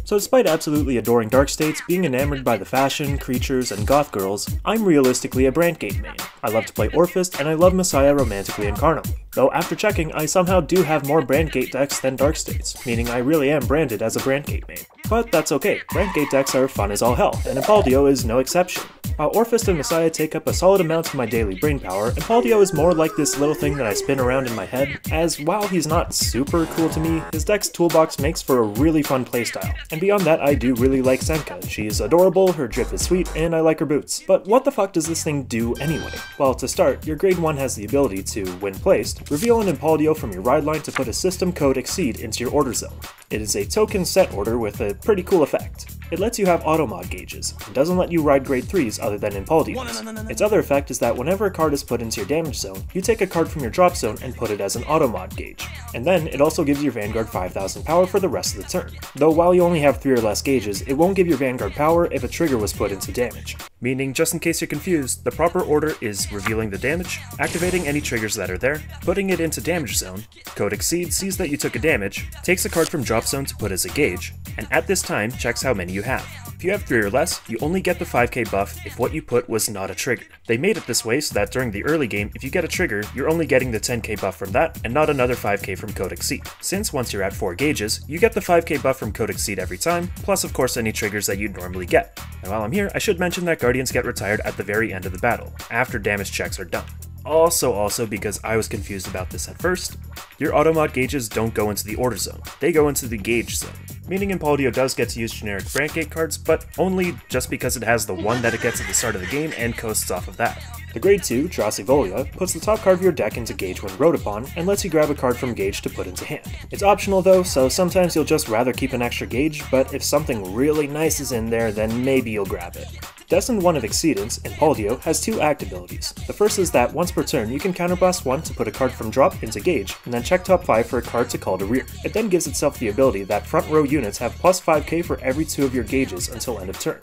So despite absolutely adoring Dark States, being enamored by the fashion, creatures, and goth girls, I'm realistically a Brandgate main. I love to play Orphist, and I love Messiah romantically and carnally. Though after checking, I somehow do have more Brandgate decks than Dark States, meaning I really am branded as a Brandgate main. But that's okay, Brandgate decks are fun as all hell, and Impauldio is no exception. While Orphist and Messiah take up a solid amount of my daily brain power, Impauldio is more like this little thing that I spin around in my head, as while he's not super cool to me, his deck's toolbox makes for a really fun playstyle. And beyond that, I do really like Senka. She's adorable, her drip is sweet, and I like her boots. But what the fuck does this thing do anyway? Well, to start, your grade 1 has the ability to, when placed, reveal an Impauldio from your ride line to put a system code exceed into your order zone. It is a token set order with a pretty cool effect. It lets you have auto-mod gauges, and doesn't let you ride grade 3s other than Impauldios. Its other effect is that whenever a card is put into your damage zone, you take a card from your drop zone and put it as an auto-mod gauge. And then, it also gives your Vanguard 5000 power for the rest of the turn. Though while you only have 3 or less gauges, it won't give your Vanguard power if a trigger was put into damage. Meaning, just in case you're confused, the proper order is revealing the damage, activating any triggers that are there, putting it into damage zone, code exceed sees that you took a damage, takes a card from drop zone to put as a gauge, and at this time checks how many you have. If you have 3 or less, you only get the 5k buff if what you put was not a trigger. They made it this way so that during the early game, if you get a trigger, you're only getting the 10k buff from that, and not another 5k from Code Exceed. Since once you're at 4 gauges, you get the 5k buff from Code Exceed every time, plus of course any triggers that you'd normally get. And while I'm here, I should mention that Guardians get retired at the very end of the battle, after damage checks are done. Also, because I was confused about this at first, your auto-mod gauges don't go into the order zone, they go into the gauge zone. Meaning Impauldio does get to use generic Brandgate cards, but only just because it has the one that it gets at the start of the game and coasts off of that. The grade 2, Drasivolia, puts the top card of your deck into Gauge when rode upon, and lets you grab a card from Gauge to put into hand. It's optional though, so sometimes you'll just rather keep an extra Gauge, but if something really nice is in there, then maybe you'll grab it. Destined 1 of Exceedance, Impauldio, has 2 act abilities. The first is that once per turn you can counterblast 1 to put a card from drop into Gauge, and then check top 5 for a card to call to rear. It then gives itself the ability that front row units have plus 5k for every 2 of your gauges until end of turn.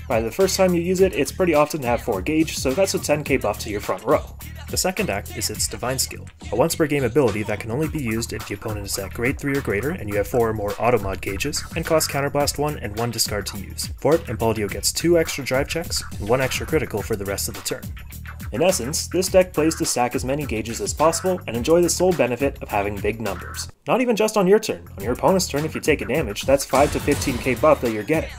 By the first time you use it, it's pretty often to have 4 gauge, so that's a 10k buff to your front row. The second act is its Divine Skill, a once per game ability that can only be used if the opponent is at grade 3 or greater and you have 4 or more auto-mod gauges, and costs Counterblast 1 and 1 discard to use. For it, Impauldio gets 2 extra drive checks and 1 extra critical for the rest of the turn. In essence, this deck plays to stack as many gauges as possible and enjoy the sole benefit of having big numbers. Not even just on your turn. On your opponent's turn, if you take a damage, that's 5 to 15k buff that you're getting.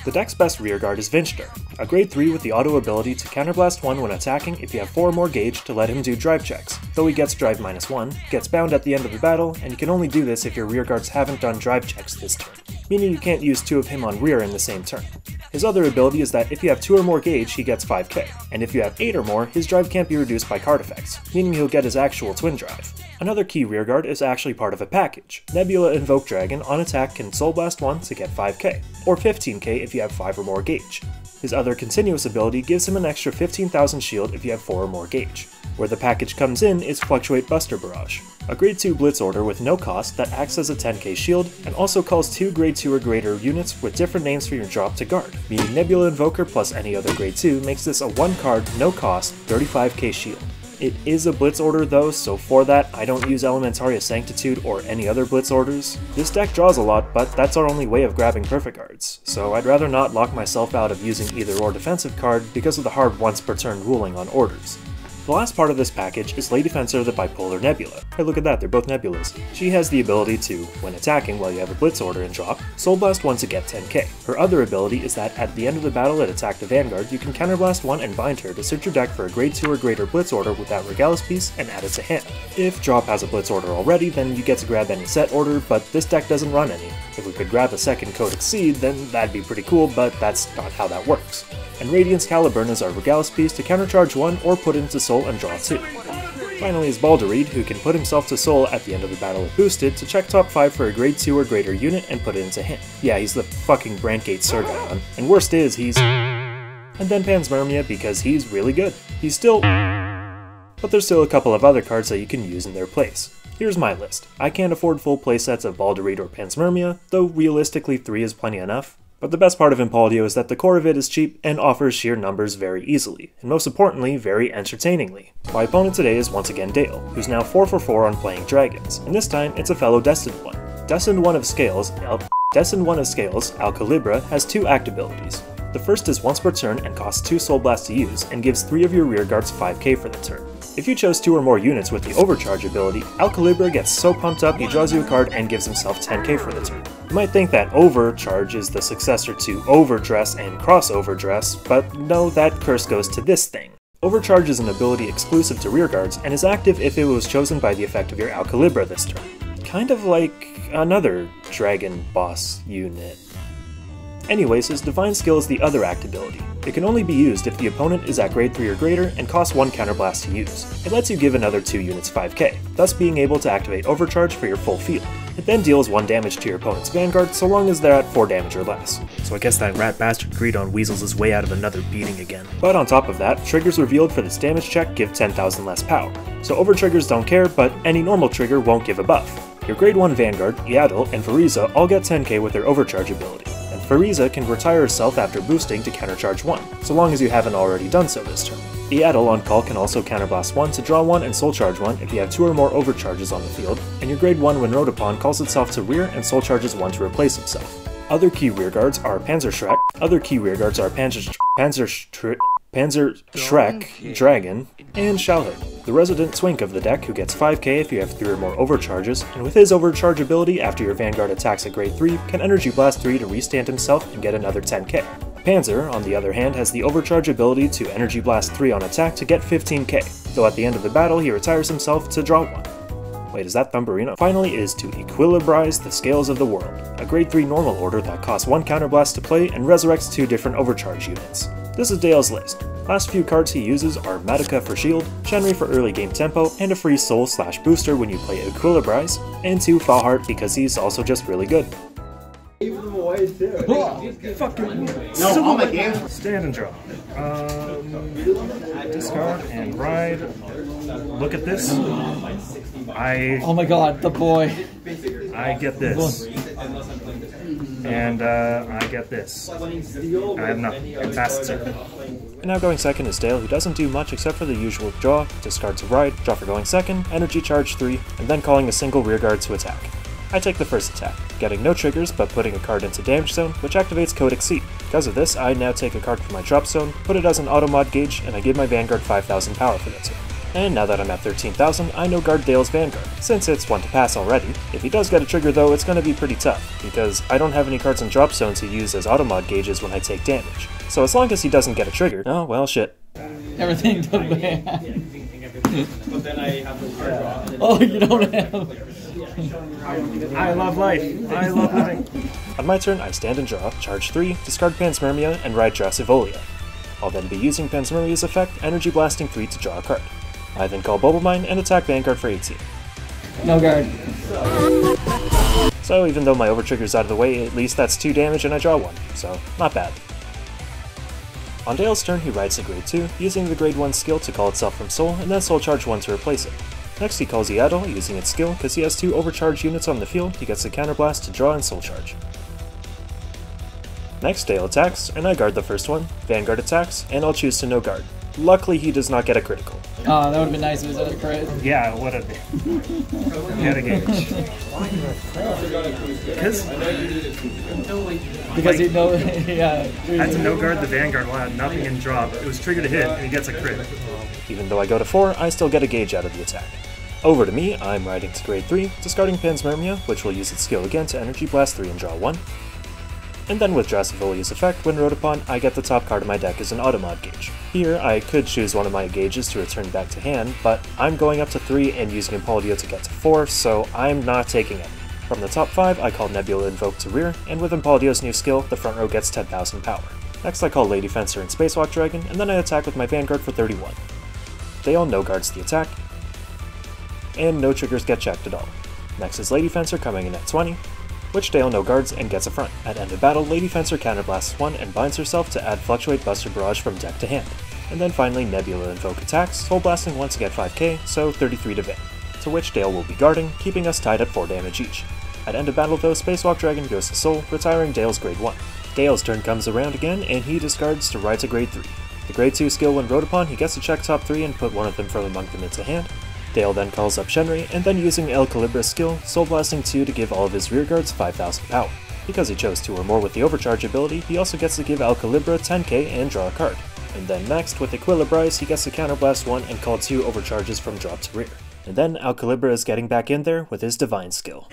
The deck's best rearguard is Vinchter, a grade 3 with the auto ability to counterblast 1 when attacking if you have 4 or more gauge to let him do drive checks, though he gets drive -1, gets bound at the end of the battle, and you can only do this if your rearguards haven't done drive checks this turn, meaning you can't use 2 of him on rear in the same turn. His other ability is that if you have 2 or more gauge, he gets 5k, and if you have 8 or more, his drive can't be reduced by card effects, meaning he'll get his actual twin drive. Another key rearguard is actually part of a package. Nebula Invoke Dragon on attack can Soul Blast 1 to get 5k, or 15k if you have 5 or more gauge. His other continuous ability gives him an extra 15,000 shield if you have 4 or more gauge. Where the package comes in is Fluctuate Buster Barrage, a grade 2 blitz order with no cost that acts as a 10k shield, and also calls 2 grade 2 or greater units with different names for your drop to guard, meaning Nebula Invoker plus any other grade 2 makes this a 1 card, no cost, 35k shield. It is a blitz order though, so for that, I don't use Elementaria Sanctitude or any other blitz orders. This deck draws a lot, but that's our only way of grabbing perfect cards, so I'd rather not lock myself out of using either or defensive card because of the hard once per turn ruling on orders. The last part of this package is Lady Fencer the Bipolar Nebula. Hey, look at that, they're both nebulas. She has the ability to, when attacking while you have a blitz order in drop, Soul Blast 1 to get 10k. Her other ability is that at the end of the battle at attack the Vanguard, you can Counterblast 1 and bind her to search your deck for a grade 2 or greater blitz order with that Regalis piece and add it to hand. If drop has a blitz order already, then you get to grab any set order, but this deck doesn't run any. If we could grab a second Code Exceed, then that'd be pretty cool, but that's not how that works. And Radiance Caliburn is our Regalis piece to countercharge 1 or put into Soul and draw 2. Finally is Balderreed, who can put himself to Soul at the end of the battle if boosted to check top 5 for a grade 2 or greater unit and put it into hand. Yeah, he's the fucking Brandgate Sirgon, and worst is he's... And then Panspermia because he's really good. He's still... But there's still a couple of other cards that you can use in their place. Here's my list. I can't afford full playsets of Balderreed or Panspermia, though realistically 3 is plenty enough. But the best part of Impauldio is that the core of it is cheap and offers sheer numbers very easily, and most importantly, very entertainingly. My opponent today is once again Dale, who's now 4 for 4 on playing dragons, and this time it's a fellow Destined one. Destined 1 of Scales, Destined 1 of Scales, Aelquilibra, has 2 act abilities. The first is once per turn and costs 2 Soul Blasts to use, and gives 3 of your rearguards 5k for the turn. If you chose 2 or more units with the Overcharge ability, Aelquilibra gets so pumped up he draws you a card and gives himself 10k for the turn. You might think that Overcharge is the successor to Overdress and Crossover Dress, but no, that curse goes to this thing. Overcharge is an ability exclusive to rearguards and is active if it was chosen by the effect of your Aelquilibra this turn. Kind of like another Dragon Boss unit. Anyways, his Divine Skill is the other act ability. It can only be used if the opponent is at grade 3 or greater and costs 1 counterblast to use. It lets you give another 2 units 5k, thus being able to activate Overcharge for your full field. It then deals 1 damage to your opponent's Vanguard so long as they're at 4 damage or less. So I guess that rat bastard Greedon weasels his way out of another beating again. But on top of that, triggers revealed for this damage check give 10,000 less power. So overtriggers don't care, but any normal trigger won't give a buff. Your grade 1 Vanguard, Yaddle, and Fariza all get 10k with their Overcharge ability. Fariza can retire herself after boosting to countercharge 1, so long as you haven't already done so this turn. Yaddle on call can also counterblast 1 to draw 1 and soul charge 1 if you have 2 or more overcharges on the field, and your grade 1 when rode upon calls itself to rear and soul charges 1 to replace himself. Other key rearguards are Panzer Shrek, Dragon, and Shallhead, the resident twink of the deck who gets 5k if you have 3 or more overcharges, and with his overcharge ability after your Vanguard attacks at grade 3, can Energy Blast 3 to restand himself and get another 10k. Panzer, on the other hand, has the overcharge ability to Energy Blast 3 on attack to get 15k, though at the end of the battle he retires himself to draw 1. Wait, is that Thumberino? Finally is to Equilibrize the Scales of the World, a grade 3 normal order that costs 1 counterblast to play and resurrects 2 different overcharge units. This is Dale's list. Last few cards he uses are Madoka for shield, Shenri for early game tempo, and a free soul/booster when you play Equilibrize, and 2 Falheart because he's also just really good. Fucking no, Stand and draw. Discard and ride. Look at this. Oh my god, the boy. I get this. And I get this. I have nothing. And fast turn. And now going second is Dale, who doesn't do much except for the usual draw, discard to ride, draw for going second, energy charge 3, and then calling a single rearguard to attack. I take the first attack, getting no triggers but putting a card into damage zone, which activates Code Exceed. Because of this, I now take a card from my drop zone, put it as an auto-mod gauge, and I give my Vanguard 5,000 power for that turn. And now that I'm at 13,000, I no guard Dale's Vanguard, since it's 1 to pass already. If he does get a trigger though, it's gonna be pretty tough, because I don't have any cards in drop zone to use as auto-mod gauges when I take damage. So as long as he doesn't get a trigger, oh well shit. Everything to ban. Oh, you don't have. I love life. I love living. On my turn, I stand and draw, charge 3, discard Panspermia, and ride Dracivolia. I'll then be using Panspermia's effect, Energy Blasting 3 to draw a card. I then call Bubble Mine and attack Vanguard for 18. No guard. So even though my overtrigger's out of the way, at least that's 2 damage and I draw 1, so not bad. On Dale's turn, he rides to grade 2, using the grade 1 skill to call itself from Soul, and then Soul Charge 1 to replace it. Next he calls Yaddle, using its skill, because he has 2 overcharged units on the field, he gets a counterblast to draw and Soul Charge. Next Dale attacks, and I guard the first one, Vanguard attacks, and I'll choose to no guard. Luckily he does not get a critical. Oh, that would have been nice if it was a crit. Yeah, it would have been. Get a gauge. Because you know, yeah. I had to no guard the Vanguard while I had nothing in drop. It was trigger to hit, and he gets a crit. Even though I go to 4, I still get a gauge out of the attack. Over to me, I'm riding to grade 3, discarding Panspermia, which will use its skill again to Energy Blast 3 and draw 1. And then with Dracivolia's effect, when rode upon, I get the top card of my deck as an auto-mod gauge. Here, I could choose one of my gauges to return back to hand, but I'm going up to 3 and using Impauldio to get to 4, so I'm not taking it. From the top 5, I call Nebula Invoke to rear, and with Impauldio's new skill, the front row gets 10,000 power. Next I call Lady Fencer and Spacewalk Dragon, and then I attack with my Vanguard for 31. Dale no guards the attack, and no triggers get checked at all. Next is Lady Fencer coming in at 20, which Dale no guards and gets a front. At end of battle, Lady Fencer counterblasts 1 and binds herself to add Fluctuate Buster Barrage from deck to hand. And then finally Nebula Invoke attacks, Soul Blasting 1 to get 5k, so 33 to Van, to which Dale will be guarding, keeping us tied at 4 damage each. At end of battle though, Spacewalk Dragon goes to Soul, retiring Dale's grade 1. Dale's turn comes around again, and he discards to ride to grade 3. The grade 2 skill when rode upon, he gets to check top 3 and put one of them from among them into hand. Dale then calls up Shenri, and then using Aelquilibra's skill, Soul Blasting 2 to give all of his rearguards 5,000 power. Because he chose 2 or more with the overcharge ability, he also gets to give Aelquilibra 10k and draw a card. And then next, with Aelquilibra, he gets to counterblast 1 and call 2 overcharges from drop to rear. And then Aelquilibra is getting back in there with his Divine skill.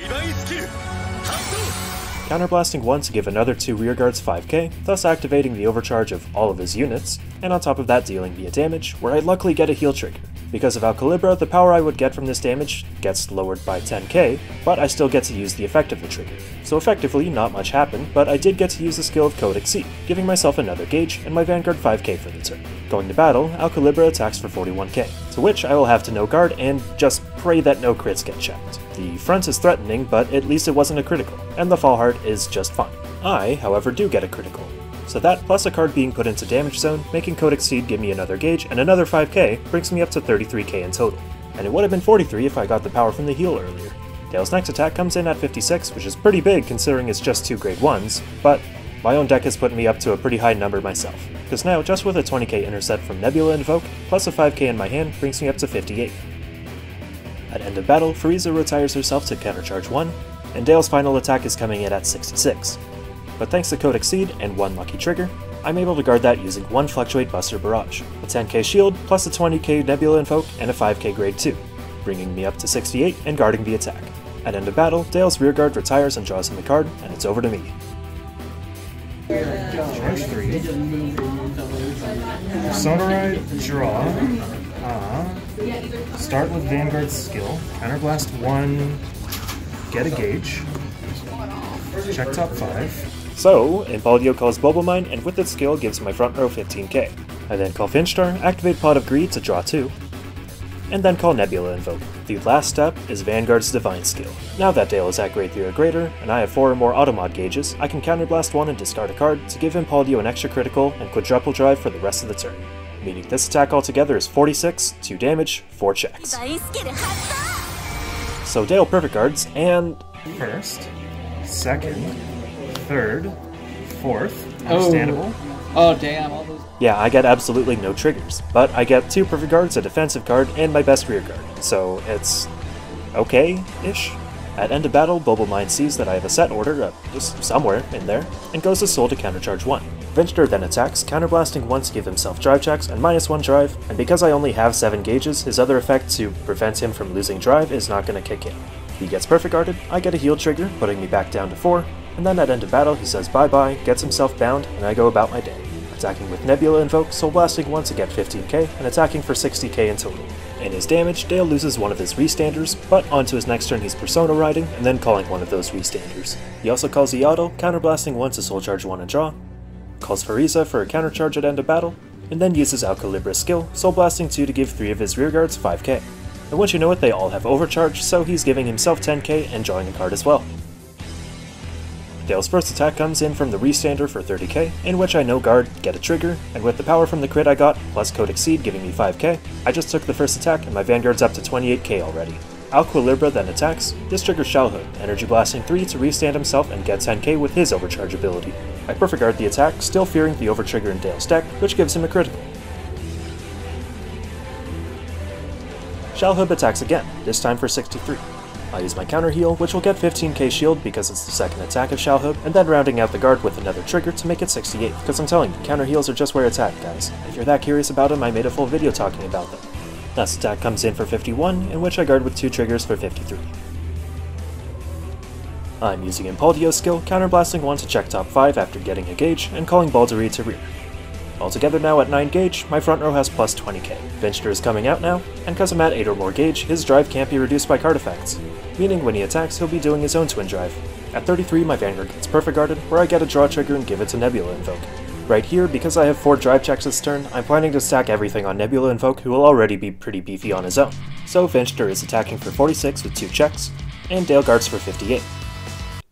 Counterblasting 1 to give another 2 rearguards 5k, thus activating the overcharge of all of his units, and on top of that dealing me a damage, where I luckily get a heal trigger. Because of Aelquilibra, the power I would get from this damage gets lowered by 10k, but I still get to use the effect of the trigger. So effectively, not much happened, but I did get to use the skill of Code Exceed, giving myself another gauge and my Vanguard 5k for the turn. Going to battle, Aelquilibra attacks for 41k, to which I will have to no guard and just pray that no crits get checked. The front is threatening, but at least it wasn't a critical, and the Fallheart is just fine. I, however, do get a critical. So that, plus a card being put into damage zone, making Code Exceed give me another gauge and another 5k, brings me up to 33k in total. And it would have been 43 if I got the power from the heal earlier. Dale's next attack comes in at 56, which is pretty big considering it's just 2 grade 1s, but my own deck has put me up to a pretty high number myself, because now just with a 20k intercept from Nebula Invoke, plus a 5k in my hand, brings me up to 58. At end of battle, Frieza retires herself to countercharge 1, and Dale's final attack is coming in at 66. But thanks to Code Exceed and 1 lucky trigger, I'm able to guard that using 1 Fluctuate Buster Barrage, a 10k shield, plus a 20k Nebula Invoke, and a 5k grade 2, bringing me up to 68 and guarding the attack. At end of battle, Dale's rearguard retires and draws him a card, and it's over to me. Charge 3. Persona Ride, draw. Start with Vanguard's skill. Counterblast 1, get a gauge. Check top 5. So, Impauldio calls Bubble Mine, and with its skill gives my front row 15k. I then call Finchstar, activate Pot of Greed to draw 2, and then call Nebula Invoke. The last step is Vanguard's Divine skill. Now that Dale is at grade 3 or greater, and I have 4 or more Automod gauges, I can counterblast 1 and discard a card to give Impauldio an extra critical and quadruple drive for the rest of the turn. Meaning this attack altogether is 46, 2 damage, 4 checks. So Dale perfect guards, and First, second, third, fourth, understandable. Oh damn, all those. yeah, I get absolutely no triggers, but I get 2 perfect guards, a defensive card, and my best rear guard, so it's okay-ish. At end of battle, Bubble Mine sees that I have a set order, just somewhere in there, and goes to Soul to countercharge 1. Venture then attacks, counterblasting 1 to give himself drive checks and -1 drive, and because I only have 7 gauges, his other effect to prevent him from losing drive is not going to kick in. He gets perfect guarded, I get a heal trigger, putting me back down to 4, and then at end of battle he says bye-bye, gets himself bound, and I go about my day. Attacking with Nebula Invoke, Soul Blasting 1 to get 15k, and attacking for 60k in total. In his damage, Dale loses one of his Restanders, but onto his next turn he's Persona Riding, and then calling one of those Restanders. He also calls the Auto, counterblasting 1 to Soul Charge 1 and draw, calls Frieza for a countercharge at end of battle, and then uses Aelquilibra's skill, Soul Blasting 2 to give 3 of his rearguards 5k. And once you know it, they all have overcharge, so he's giving himself 10k and drawing a card as well. Dale's first attack comes in from the Restander for 30k, in which I no guard, get a trigger, and with the power from the crit I got, plus Code Exceed giving me 5k, I just took the first attack and my Vanguard's up to 28k already. Aelquilibra then attacks, this triggers Shellhood, Energy Blasting 3 to restand himself and get 10k with his overcharge ability. I perfect guard the attack, still fearing the overtrigger in Dale's deck, which gives him a critical. Shellhood attacks again, this time for 63. I use my counter heal, which will get 15k shield because it's the second attack of Shellhood, and then rounding out the guard with another trigger to make it 68, because I'm telling you, counter heals are just where it's at, guys. If you're that curious about them, I made a full video talking about them. Next attack comes in for 51, in which I guard with 2 triggers for 53. I'm using Impauldio skill, counterblasting 1 to check top 5 after getting a gauge, and calling Balderee to rear. Altogether now at 9 gauge, my front row has plus 20k. Finchter is coming out now, and cause I'm at 8 or more gauge, his drive can't be reduced by card effects, meaning when he attacks he'll be doing his own twin drive. At 33 my Vanguard gets perfect guarded, where I get a draw trigger and give it to Nebula Invoke. Right here, because I have 4 drive checks this turn, I'm planning to stack everything on Nebula Invoke, who will already be pretty beefy on his own. So Finchter is attacking for 46 with 2 checks, and Dale guards for 58.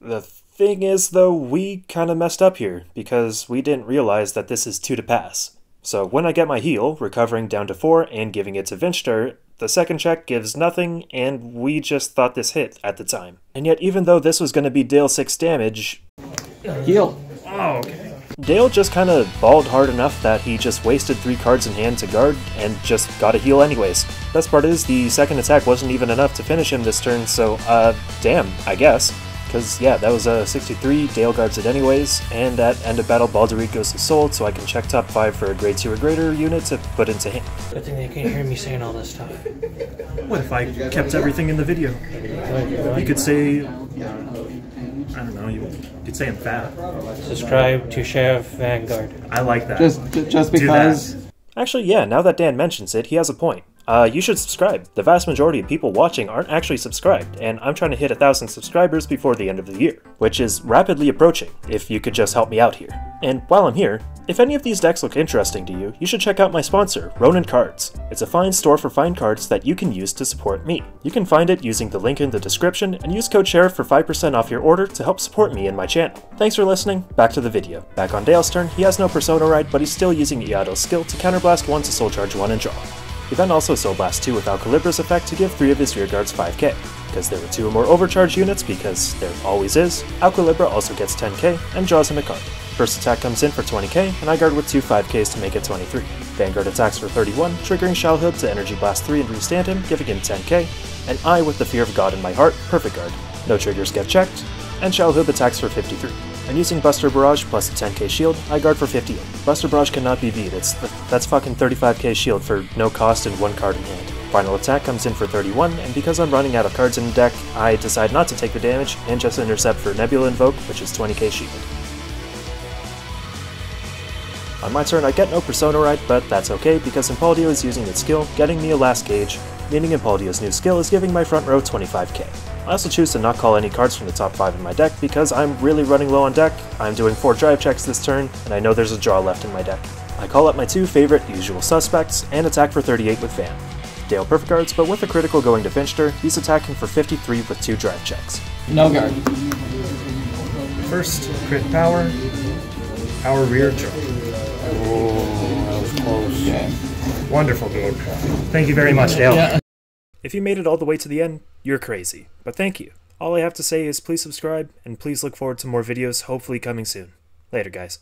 The thing is, though, we kinda messed up here, because we didn't realize that this is 2 to pass. So when I get my heal, recovering down to 4 and giving it to Finchter, the second check gives nothing, and we just thought this hit at the time. And yet even though this was gonna be Dale 6 damage, Heal. Oh, okay. Dale just kinda balled hard enough that he just wasted 3 cards in hand to guard, and just got a heal anyways. Best part is, the second attack wasn't even enough to finish him this turn, so damn, I guess. Because, yeah, that was a 63, Dale guards it anyways, and at end of battle Balderic goes to sold, so I can check top 5 for a grade 2 or greater unit to put into hand. Good thing they can't hear me saying all this stuff. What if I kept everything in the video? You could say... I don't know, you could say I'm fat. Subscribe to Sheriff Vanguard. I like that. Just because. Actually, yeah, now that Dan mentions it, he has a point. You should subscribe. The vast majority of people watching aren't actually subscribed, and I'm trying to hit 1,000 subscribers before the end of the year, which is rapidly approaching, if you could just help me out here. And while I'm here, if any of these decks look interesting to you, you should check out my sponsor, Ronin Cards. It's a fine store for fine cards that you can use to support me. You can find it using the link in the description, and use code SHERIFF for 5% off your order to help support me and my channel. Thanks for listening, back to the video. Back on Dale's turn, he has no Persona Ride, but he's still using Iado's skill to counterblast 1 to Soul Charge 1 and draw. He then also Soul Blast 2 with Aelquilibra's effect to give 3 of his rear guards 5k. Because there were 2 or more overcharge units, because there always is, Aelquilibra also gets 10k and draws him a card. First attack comes in for 20k, and I guard with 2 5ks to make it 23. Vanguard attacks for 31, triggering Shallhood to Energy Blast 3 and restand him, giving him 10k, and I, with the Fear of God in my heart, perfect guard. No triggers get checked, and Shallhood attacks for 53. And using Buster Barrage plus a 10k shield, I guard for 58. Buster Barrage cannot be beat, that's fucking 35k shield for no cost and 1 card in hand. Final attack comes in for 31, and because I'm running out of cards in the deck, I decide not to take the damage and just intercept for Nebula Invoke, which is 20k shield. On my turn I get no Persona Ride, but that's okay because Impauldio is using its skill, getting me a last gauge, meaning Impauldio's new skill is giving my front row 25k. I also choose to not call any cards from the top 5 in my deck because I'm really running low on deck, I'm doing 4 drive checks this turn, and I know there's a draw left in my deck. I call up my 2 favorite usual suspects, and attack for 38 with Van. Dale perfect guards, but with a critical going to Finster, he's attacking for 53 with 2 drive checks. No guard. First, crit power, power rear draw. Oh, that was close. Yeah. Wonderful game. Thank you very much, Dale. Yeah. If you made it all the way to the end, you're crazy, but thank you. All I have to say is please subscribe, and please look forward to more videos hopefully coming soon. Later, guys.